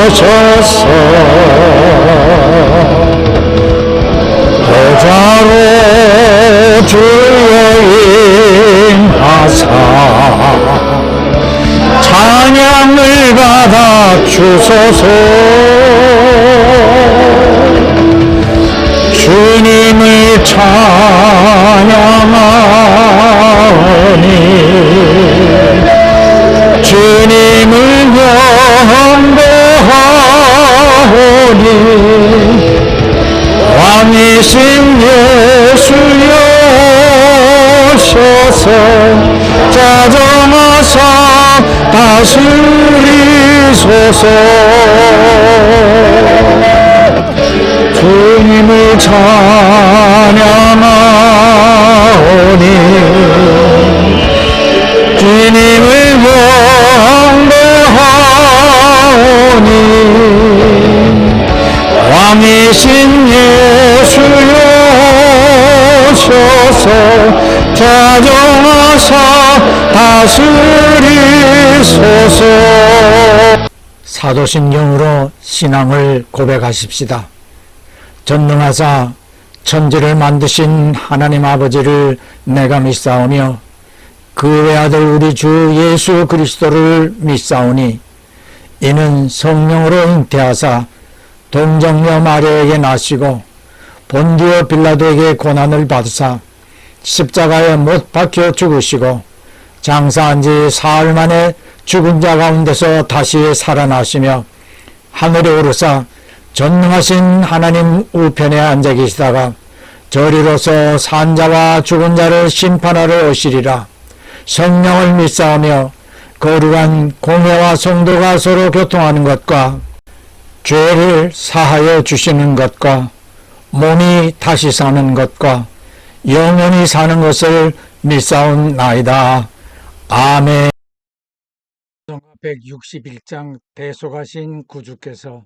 서셔서 보좌로 주여 임하사 찬양을 받아 주소서. 주님을 찬양하오니 주님을 경배하오니 왕이신 예수여 오셔서 자정하사 다스리소서. 주님을 찬양하오니 주님을 경배하오니 왕이신 예수여 오셔서 자정하사 다스리소서. 사도신경으로 신앙을 고백하십시다. 전능하사 천지를 만드신 하나님 아버지를 내가 믿사오며 그 외아들 우리 주 예수 그리스도를 믿사오니 이는 성령으로 잉태하사 동정녀 마리아에게 나시고 본디오 빌라도에게 고난을 받으사 십자가에 못 박혀 죽으시고 장사한 지 사흘 만에 죽은 자 가운데서 다시 살아나시며 하늘에 오르사 전능하신 하나님 우편에 앉아 계시다가 저리로서 산자와 죽은 자를 심판하러 오시리라. 성령을 믿사오며 거룩한 공회와 성도가 서로 교통하는 것과 죄를 사하여 주시는 것과 몸이 다시 사는 것과 영원히 사는 것을 믿사옵나이다. 아멘. 161장 대속하신 구주께서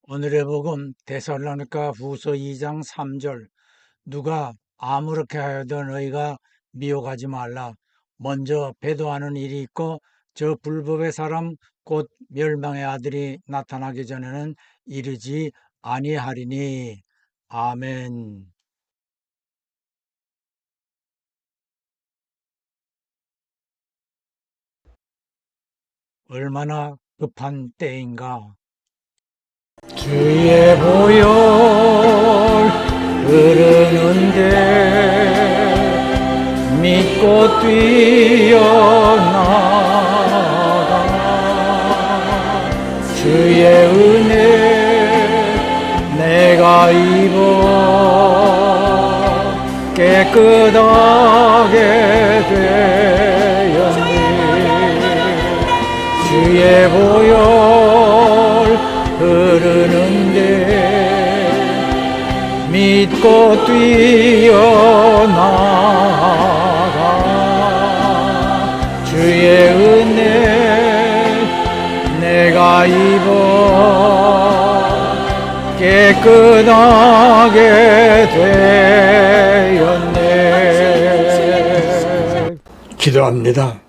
오늘의 복음 데살로니가 후서 2장 3절. 누가 아무렇게 하여도 너희가 미혹하지 말라. 먼저 배도하는 일이 있고 저 불법의 사람 곧 멸망의 아들이 나타나기 전에는 이르지 아니하리니. 아멘. 얼마나 급한 때인가. 주의 보혈 흐르는데 믿고 믿고 뛰어나가 주의 은혜 내가 입어 깨끗하게 되었네. 주의 보혈 흐르는데 믿고 뛰어나가 주의 은혜 내가 입어 깨끗하게 되었네. 기도합니다.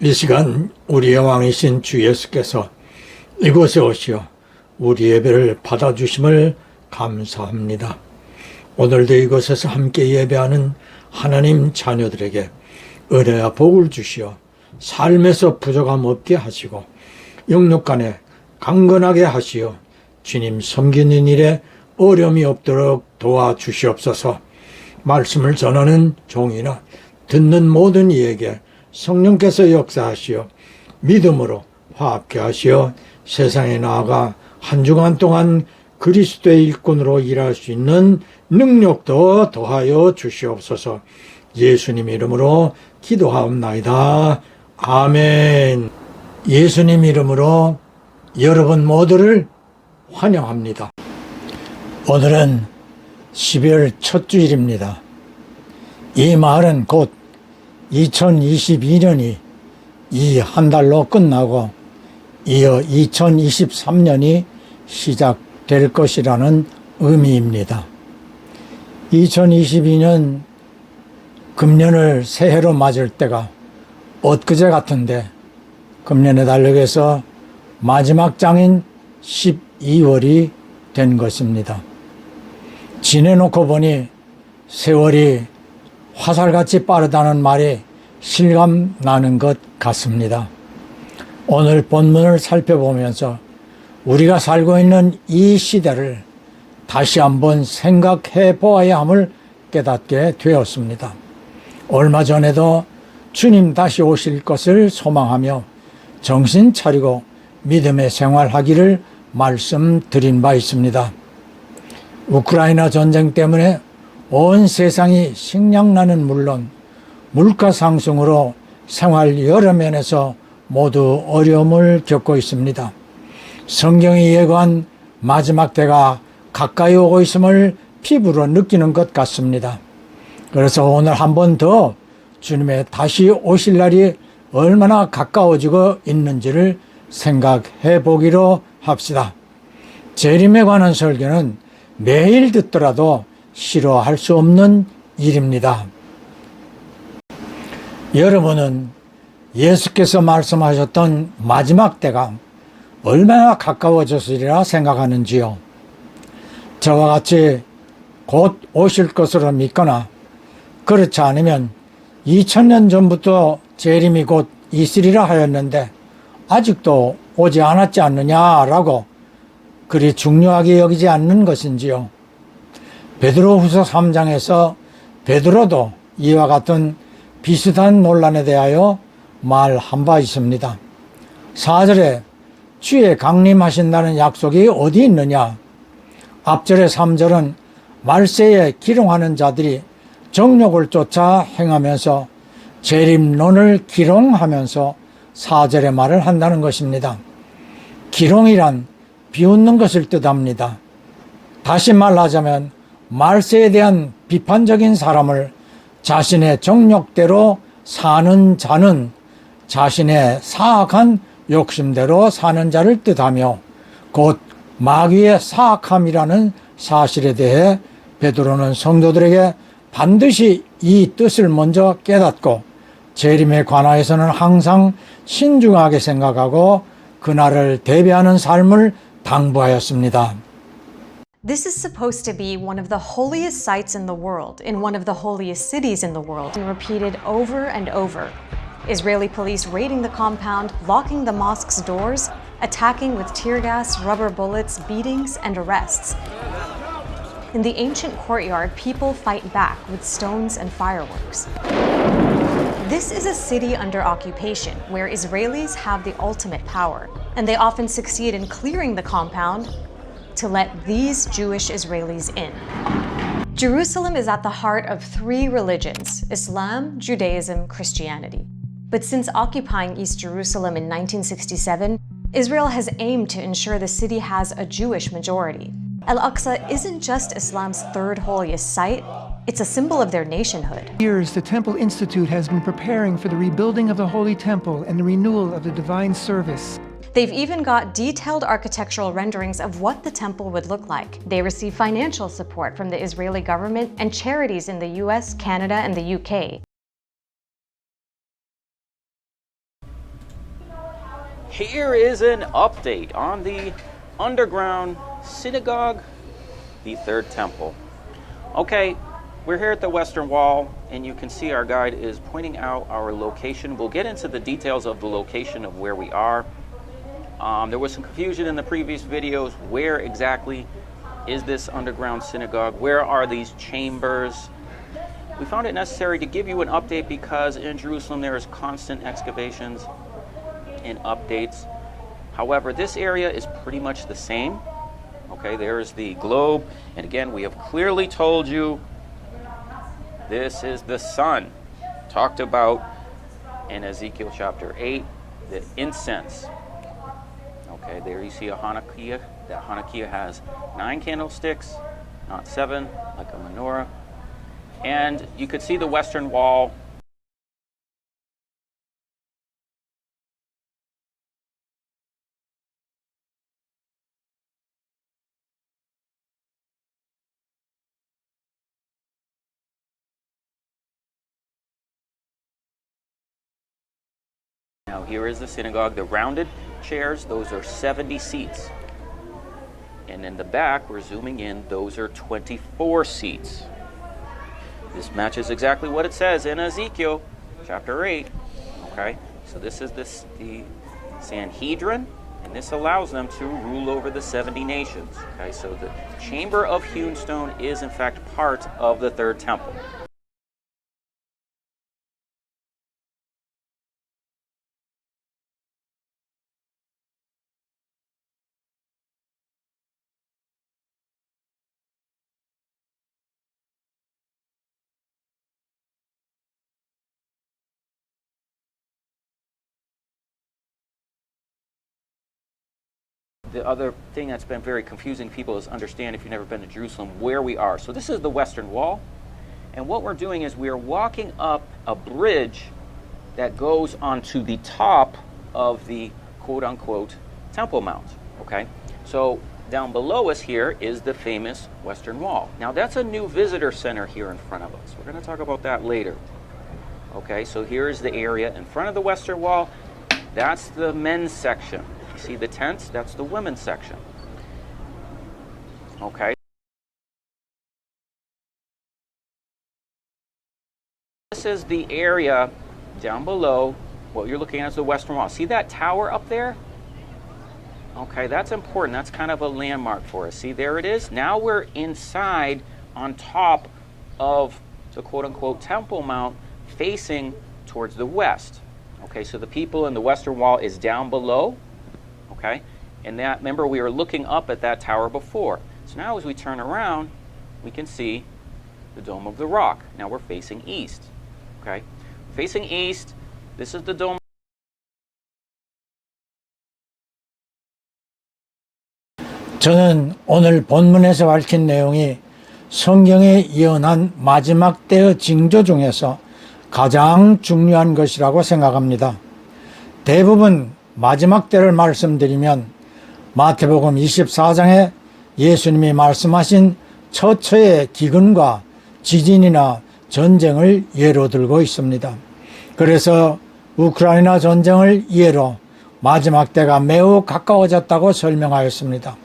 이 시간 우리의 왕이신 주 예수께서 이곳에 오시어 우리 예배를 받아주심을 감사합니다. 오늘도 이곳에서 함께 예배하는 하나님 자녀들에게 은혜와 복을 주시어 삶에서 부족함 없게 하시고 영육간에 강건하게 하시어 주님 섬기는 일에 어려움이 없도록 도와주시옵소서. 말씀을 전하는 종이나 듣는 모든 이에게 성령께서 역사하시어 믿음으로 화합케 하시어 세상에 나아가 한 주간 동안 그리스도의 일꾼으로 일할 수 있는 능력도 더하여 주시옵소서. 예수님 이름으로 기도하옵나이다. 아멘. 예수님 이름으로 여러분 모두를 환영합니다. 오늘은 12월 첫 주일입니다. 이 마을은 곧 2022년이 이 한 달로 끝나고 이어 2023년이 시작될 것이라는 의미입니다. 2022년 금년을 새해로 맞을 때가 엊그제 같은데 금년의 달력에서 마지막 장인 12월이 된 것입니다. 지내놓고 보니 세월이 화살같이 빠르다는 말이 실감나는 것 같습니다. 오늘 본문을 살펴보면서 우리가 살고 있는 이 시대를 다시 한번 생각해 보아야 함을 깨닫게 되었습니다. 얼마 전에도 주님 다시 오실 것을 소망하며 정신 차리고 믿음의 생활하기를 말씀드린 바 있습니다. 우크라이나 전쟁 때문에 온 세상이 식량난은 물론 물가 상승으로 생활 여러 면에서 모두 어려움을 겪고 있습니다. 성경이 예고한 마지막 때가 가까이 오고 있음을 피부로 느끼는 것 같습니다. 그래서 오늘 한 번 더 주님의 다시 오실 날이 얼마나 가까워지고 있는지를 생각해 보기로 합시다. 재림에 관한 설교는 매일 듣더라도 싫어할 수 없는 일입니다. 여러분은 예수께서 말씀하셨던 마지막 때가 얼마나 가까워졌으리라 생각하는지요? 저와 같이 곧 오실 것으로 믿거나 그렇지 않으면 2000년 전부터 재림이 곧 있으리라 하였는데 아직도 오지 않았지 않느냐라고 그리 중요하게 여기지 않는 것인지요? 베드로후서 3장에서 베드로도 이와 같은 비슷한 논란에 대하여 말한 바 있습니다. 4절에 주의 강림하신다는 약속이 어디 있느냐? 앞절의 3절은 말세에 기롱하는 자들이 정욕을 쫓아 행하면서 재림론을 기롱하면서 4절의 말을 한다는 것입니다. 기롱이란 비웃는 것을 뜻합니다. 다시 말하자면 말세에 대한 비판적인 사람을 자신의 정욕대로 사는 자는 자신의 사악한 욕심대로 사는 자를 뜻하며 곧 마귀의 사악함이라는 사실에 대해 베드로는 성도들에게 반드시 이 뜻을 먼저 깨닫고 재림에 관하여서는 항상 신중하게 생각하고 그날을 대비하는 삶을 당부하였습니다. This is supposed to be one of the holiest sites in the world, in one of the holiest cities in the world, and repeated over and over. Israeli police raiding the compound, locking the mosque's doors, attacking with tear gas, rubber bullets, beatings, and arrests. In the ancient courtyard, people fight back with stones and fireworks. This is a city under occupation where Israelis have the ultimate power, and they often succeed in clearing the compound to let these Jewish Israelis in. Jerusalem is at the heart of three religions: Islam, Judaism, Christianity. But since occupying East Jerusalem in 1967, Israel has aimed to ensure the city has a Jewish majority. Al-Aqsa isn't just Islam's third holiest site, it's a symbol of their nationhood. For years, the Temple Institute has been preparing for the rebuilding of the Holy Temple and the renewal of the divine service. They've even got detailed architectural renderings of what the temple would look like. They receive financial support from the Israeli government and charities in the US, Canada, and the UK. Here is an update on the underground synagogue, the Third Temple. Okay, we're here at the Western Wall, and you can see our guide is pointing out our location. We'll get into the details of the location of where we are. There was some confusion in the previous videos. Where exactly is this underground synagogue? Where are these chambers? We found it necessary to give you an update because in Jerusalem there is constant excavations and updates. However, this area is pretty much the same. Okay, there's the globe. And again, we have clearly told you this is the sun. Talked about in Ezekiel chapter 8, the incense. Okay, there you see a Hanukkah. That Hanukkah has 9 candlesticks, not 7, like a menorah. And you could see the Western Wall. Now here is the synagogue, the rounded chairs, those are 70 seats. And in the back, we're zooming in, those are 24 seats. This matches exactly what it says in Ezekiel chapter 8. Okay, so this is the Sanhedrin, and this allows them to rule over the 70 nations. Okay, so the Chamber of Hewn Stone is in fact part of the Third Temple. The other thing that's been very confusing to people is understand, if you've never been to Jerusalem, where we are. So this is the Western Wall, and what we're doing is we are walking up a bridge that goes onto the top of the quote-unquote Temple Mount. Okay, so down below us here is the famous Western Wall. Now that's a new visitor center here in front of us. We're going to talk about that later. Okay, so here's the area in front of the Western Wall. That's the men's section. You see the tents? That's the women's section. Okay. This is the area down below. What you're looking at is the Western Wall. See that tower up there? Okay, that's important. That's kind of a landmark for us. See, there it is. Now we're inside on top of the quote-unquote Temple Mount facing towards the west. Okay, so the people in the Western Wall is down below. Okay, and that, remember, we were looking up at that tower before. So now as we turn around, we can see the Dome of the Rock. Now we're facing east. Okay, facing east, this is the Dome. 저는 오늘 본문에서 밝힌 내용이 성경에 예언한 마지막 때의 징조 중에서 가장 중요한 것이라고 생각합니다. 대부분 마지막 때를 말씀드리면 마태복음 24장에 예수님이 말씀하신 처처의 기근과 지진이나 전쟁을 예로 들고 있습니다. 그래서 우크라이나 전쟁을 예로 마지막 때가 매우 가까워졌다고 설명하였습니다.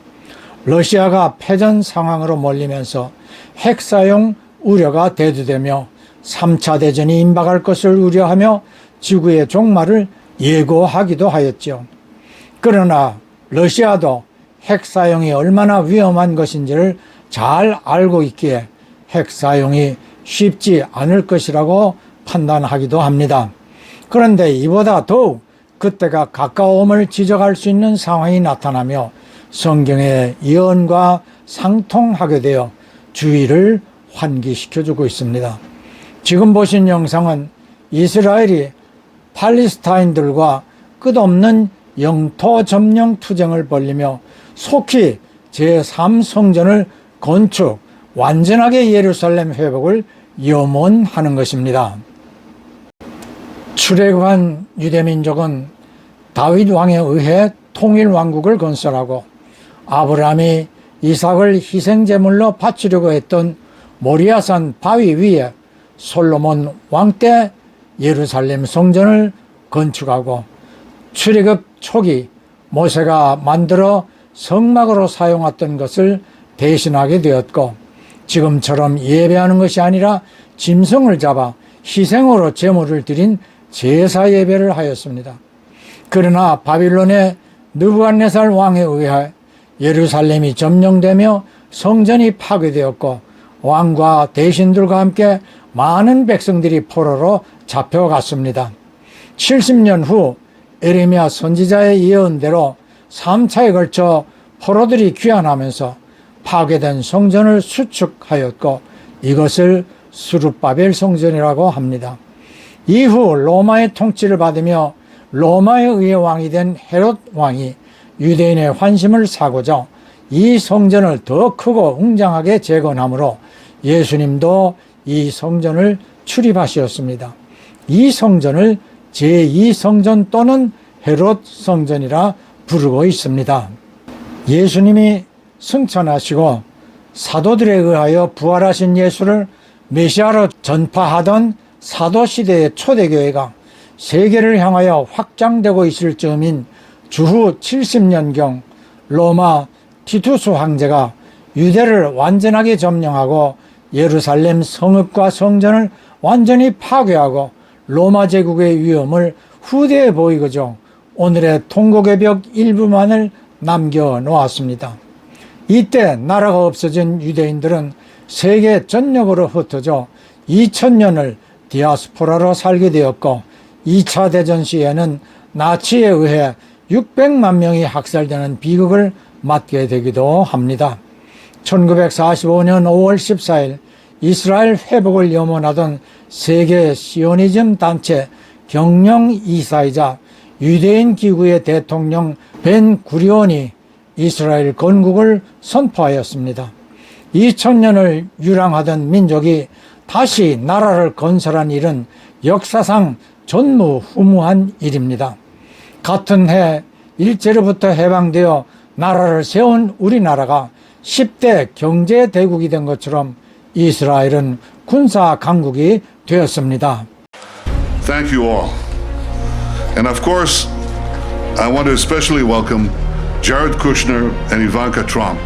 러시아가 패전 상황으로 몰리면서 핵 사용 우려가 대두되며 3차 대전이 임박할 것을 우려하며 지구의 종말을 예고하기도 하였죠. 그러나 러시아도 핵 사용이 얼마나 위험한 것인지를 잘 알고 있기에 핵 사용이 쉽지 않을 것이라고 판단하기도 합니다. 그런데 이보다 더욱 그때가 가까움을 지적할 수 있는 상황이 나타나며 성경의 예언과 상통하게 되어 주의를 환기시켜주고 있습니다. 지금 보신 영상은 이스라엘이 팔레스타인들과 끝없는 영토 점령 투쟁을 벌이며 속히 제3성전을 건축, 완전하게 예루살렘 회복을 염원하는 것입니다. 출애굽한 유대민족은 다윗 왕에 의해 통일왕국을 건설하고 아브라함이 이삭을 희생제물로 바치려고 했던 모리아산 바위 위에 솔로몬 왕 때 예루살렘 성전을 건축하고 출애굽 초기 모세가 만들어 성막으로 사용했던 것을 대신하게 되었고 지금처럼 예배하는 것이 아니라 짐승을 잡아 희생으로 제물을 드린 제사 예배를 하였습니다. 그러나 바빌론의 느부갓네살 왕에 의해 예루살렘이 점령되며 성전이 파괴되었고 왕과 대신들과 함께 많은 백성들이 포로로 잡혀갔습니다. 70년 후 에레미야 선지자의 예언대로 3차에 걸쳐 포로들이 귀환하면서 파괴된 성전을 수축하였고 이것을 스룹바벨 성전이라고 합니다. 이후 로마의 통치를 받으며 로마에 의해 왕이 된 헤롯 왕이 유대인의 환심을 사고자 이 성전을 더 크고 웅장하게 재건함으로 예수님도 이 성전을 출입하셨습니다. 이 성전을 제2성전 또는 헤롯 성전이라 부르고 있습니다. 예수님이 승천하시고 사도들에 의하여 부활하신 예수를 메시아로 전파하던 사도시대의 초대교회가 세계를 향하여 확장되고 있을 즈음인 주후 70년경 로마 티투스 황제가 유대를 완전하게 점령하고 예루살렘 성읍과 성전을 완전히 파괴하고 로마 제국의 위험을 후대에 보이고자 오늘의 통곡의 벽 일부만을 남겨놓았습니다. 이때 나라가 없어진 유대인들은 세계 전역으로 흩어져 2000년을 디아스포라로 살게 되었고 2차 대전 시에는 나치에 의해 600만 명이 학살되는 비극을 맞게 되기도 합니다. 1945년 5월 14일 이스라엘 회복을 염원하던 세계 시오니즘 단체 경영 이사이자 유대인 기구의 대통령 벤 구리온이 이스라엘 건국을 선포하였습니다. 2000년을 유랑하던 민족이 다시 나라를 건설한 일은 역사상 전무후무한 일입니다. 같은 해 일제로부터 해방되어 나라를 세운 우리나라가 10대 경제대국이 된 것처럼 이스라엘은 군사 강국이 되었습니다. Thank you all. And of course, I want to especially welcome Jared Kushner and Ivanka Trump.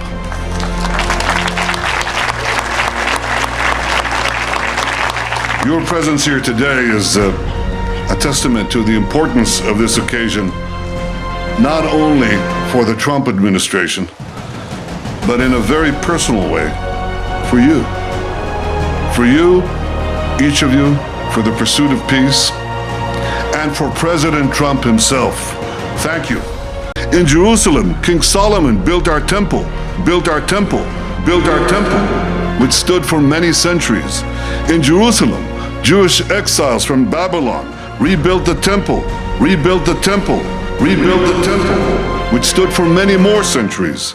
Your presence here today is a testament to the importance of this occasion, not only for the Trump administration, but in a very personal way, for you. For you, each of you, for the pursuit of peace, and for President Trump himself. Thank you. In Jerusalem, King Solomon built our temple, which stood for many centuries. In Jerusalem, Jewish exiles from Babylon rebuilt the temple, which stood for many more centuries.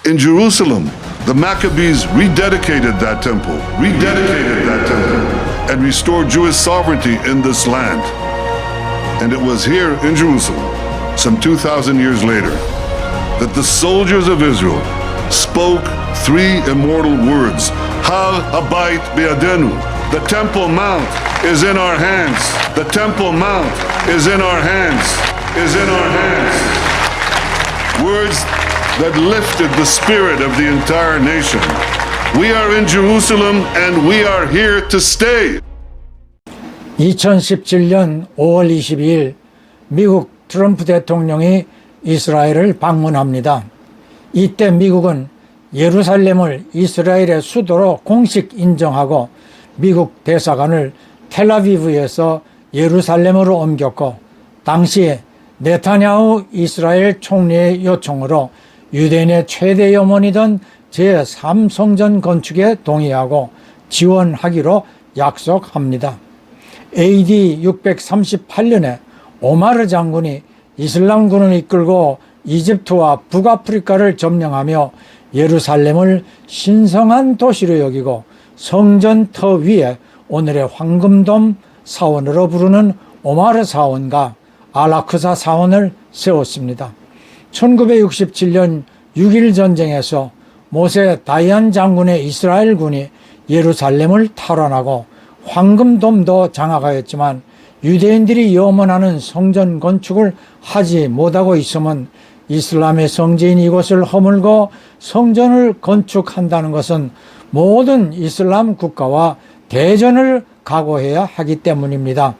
In Jerusalem, the Maccabees rededicated that temple, and restored Jewish sovereignty in this land. And it was here in Jerusalem, some 2,000 years later, that the soldiers of Israel spoke three immortal words: Hal Habayit Be'adenu. The Temple Mount is in our hands. The Temple Mount is in our hands. Words that lifted the spirit of the entire nation. We are in Jerusalem and we are here to stay. 2017년 5월 22일 미국 트럼프 대통령이 이스라엘을 방문합니다. 이때 미국은 예루살렘을 이스라엘의 수도로 공식 인정하고 미국 대사관을 텔아비브에서 예루살렘으로 옮겼고, 당시 네타냐후 이스라엘 총리의 요청으로 유대인의 최대 염원이던 제3성전 건축에 동의하고 지원하기로 약속합니다. AD 638년에 오마르 장군이 이슬람군을 이끌고 이집트와 북아프리카를 점령하며 예루살렘을 신성한 도시로 여기고 성전터 위에 오늘의 황금돔 사원으로 부르는 오마르 사원과 알라크사 사원을 세웠습니다. 1967년 6.1 전쟁에서 모세 다이안 장군의 이스라엘군이 예루살렘을 탈환하고 황금돔도 장악하였지만 유대인들이 염원하는 성전 건축을 하지 못하고 있음은 이슬람의 성지인 이곳을 허물고 성전을 건축한다는 것은 모든 이슬람 국가와 대전을 각오해야 하기 때문입니다.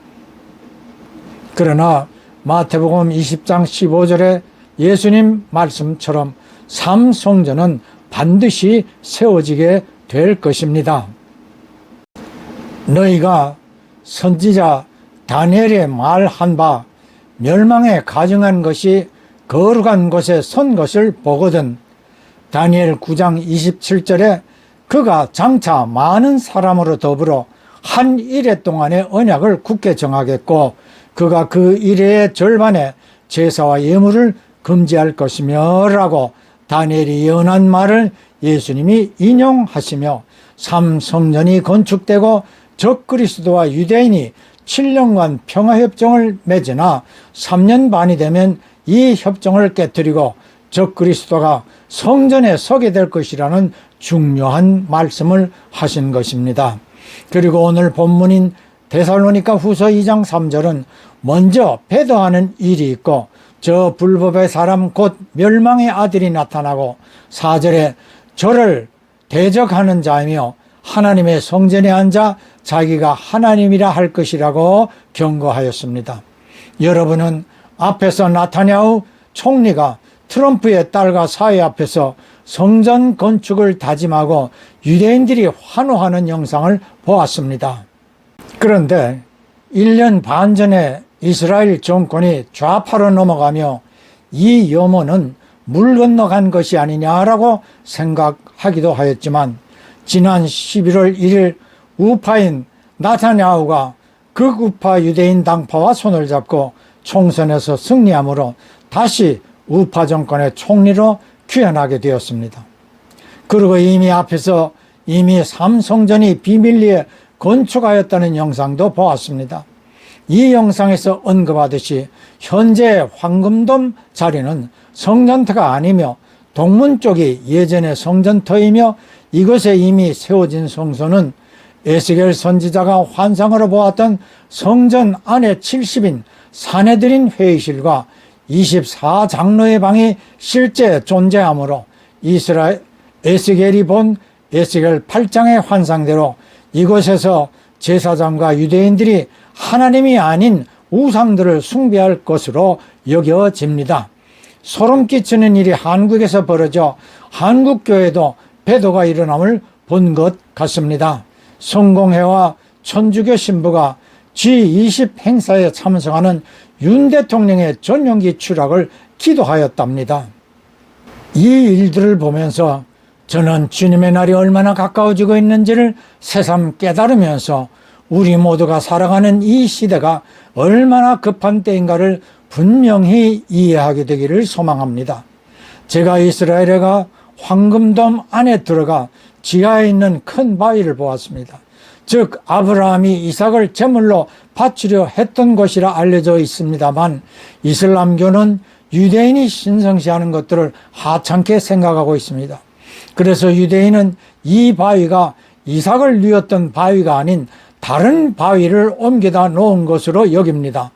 그러나 마태복음 20장 15절에 예수님 말씀처럼 삼성전은 반드시 세워지게 될 것입니다. 너희가 선지자 다니엘의 말한 바 멸망에 가증한 것이 거룩한 곳에 선 것을 보거든. 다니엘 9장 27절에 그가 장차 많은 사람으로 더불어 한 일해 동안의 언약을 굳게 정하겠고 그가 그 일해의 절반에 제사와 예물을 금지할 것이며 라고 다니엘이 예언한 말을 예수님이 인용하시며 삼성전이 건축되고 적그리스도와 유대인이 7년간 평화협정을 맺으나 3년 반이 되면 이 협정을 깨뜨리고 적그리스도가 성전에 서게 될 것이라는 중요한 말씀을 하신 것입니다. 그리고 오늘 본문인 데살로니가 후서 2장 3절은 먼저 배도하는 일이 있고 저 불법의 사람 곧 멸망의 아들이 나타나고 4절에 저를 대적하는 자이며 하나님의 성전에 앉아 자기가 하나님이라 할 것이라고 경고하였습니다. 여러분은 앞에서 나타냐후 총리가 트럼프의 딸과 사회 앞에서 성전 건축을 다짐하고 유대인들이 환호하는 영상을 보았습니다. 그런데 1년 반 전에 이스라엘 정권이 좌파로 넘어가며 이 염원은 물 건너간 것이 아니냐라고 생각하기도 하였지만 지난 11월 1일 우파인 나타냐후가 극우파 유대인 당파와 손을 잡고 총선에서 승리함으로 다시 우파 정권의 총리로 귀환하게 되었습니다. 그리고 이미 앞에서 이미 삼성전이 비밀리에 건축하였다는 영상도 보았습니다. 이 영상에서 언급하듯이 현재 황금돔 자리는 성전터가 아니며 동문 쪽이 예전의 성전터이며 이곳에 이미 세워진 성소는 에스겔 선지자가 환상으로 보았던 성전 안에 70인 사내들인 회의실과 24장로의 방이 실제 존재하므로 에스겔이 본 에스겔 8장의 환상대로 이곳에서 제사장과 유대인들이 하나님이 아닌 우상들을 숭배할 것으로 여겨집니다. 소름 끼치는 일이 한국에서 벌어져 한국교회도 배도가 일어남을 본 것 같습니다. 성공회와 천주교 신부가 G20 행사에 참석하는 윤 대통령의 전용기 추락을 기도하였답니다. 이 일들을 보면서 저는 주님의 날이 얼마나 가까워지고 있는지를 새삼 깨달으면서 우리 모두가 살아가는 이 시대가 얼마나 급한 때인가를 분명히 이해하게 되기를 소망합니다. 제가 이스라엘에 가 황금돔 안에 들어가 지하에 있는 큰 바위를 보았습니다. 즉 아브라함이 이삭을 제물로 바치려 했던 곳이라 알려져 있습니다만 이슬람교는 유대인이 신성시하는 것들을 하찮게 생각하고 있습니다. 그래서 유대인은 이 바위가 이삭을 뉘었던 바위가 아닌 다른 바위를 옮겨다 놓은 것으로 여깁니다.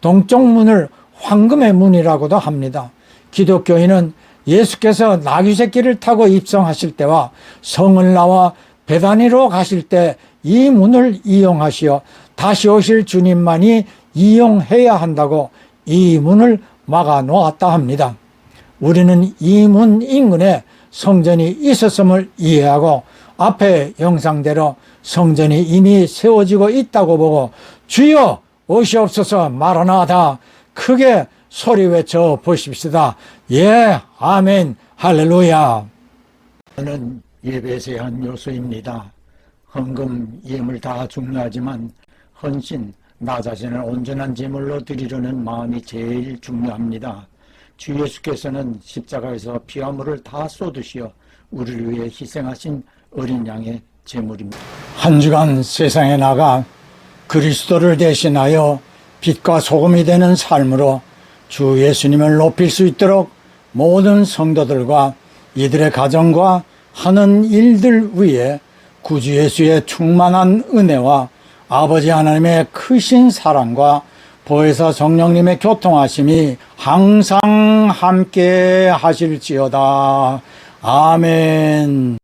동쪽 문을 황금의 문이라고도 합니다. 기독교인은 예수께서 나귀 새끼를 타고 입성하실 때와 성을 나와 베다니로 가실 때 이 문을 이용하시어 다시 오실 주님만이 이용해야 한다고 이 문을 막아 놓았다 합니다. 우리는 이 문 인근에 성전이 있었음을 이해하고 앞에 영상대로 성전이 이미 세워지고 있다고 보고 주여 오시옵소서 마라나다 크게 소리 외쳐 보십시다. 예, 아멘, 할렐루야. 저는 예배에서의 한 요소입니다. 헌금, 예물 다 중요하지만 헌신, 나 자신을 온전한 제물로 드리려는 마음이 제일 중요합니다. 주 예수께서는 십자가에서 피와 물을 다 쏟으시어 우리를 위해 희생하신 어린 양의 제물입니다. 한 주간 세상에 나가 그리스도를 대신하여 빛과 소금이 되는 삶으로 주 예수님을 높일 수 있도록 모든 성도들과 이들의 가정과 하는 일들 위에 구주 예수의 충만한 은혜와 아버지 하나님의 크신 사랑과 보혜사 성령님의 교통하심이 항상 함께 하실지어다. 아멘.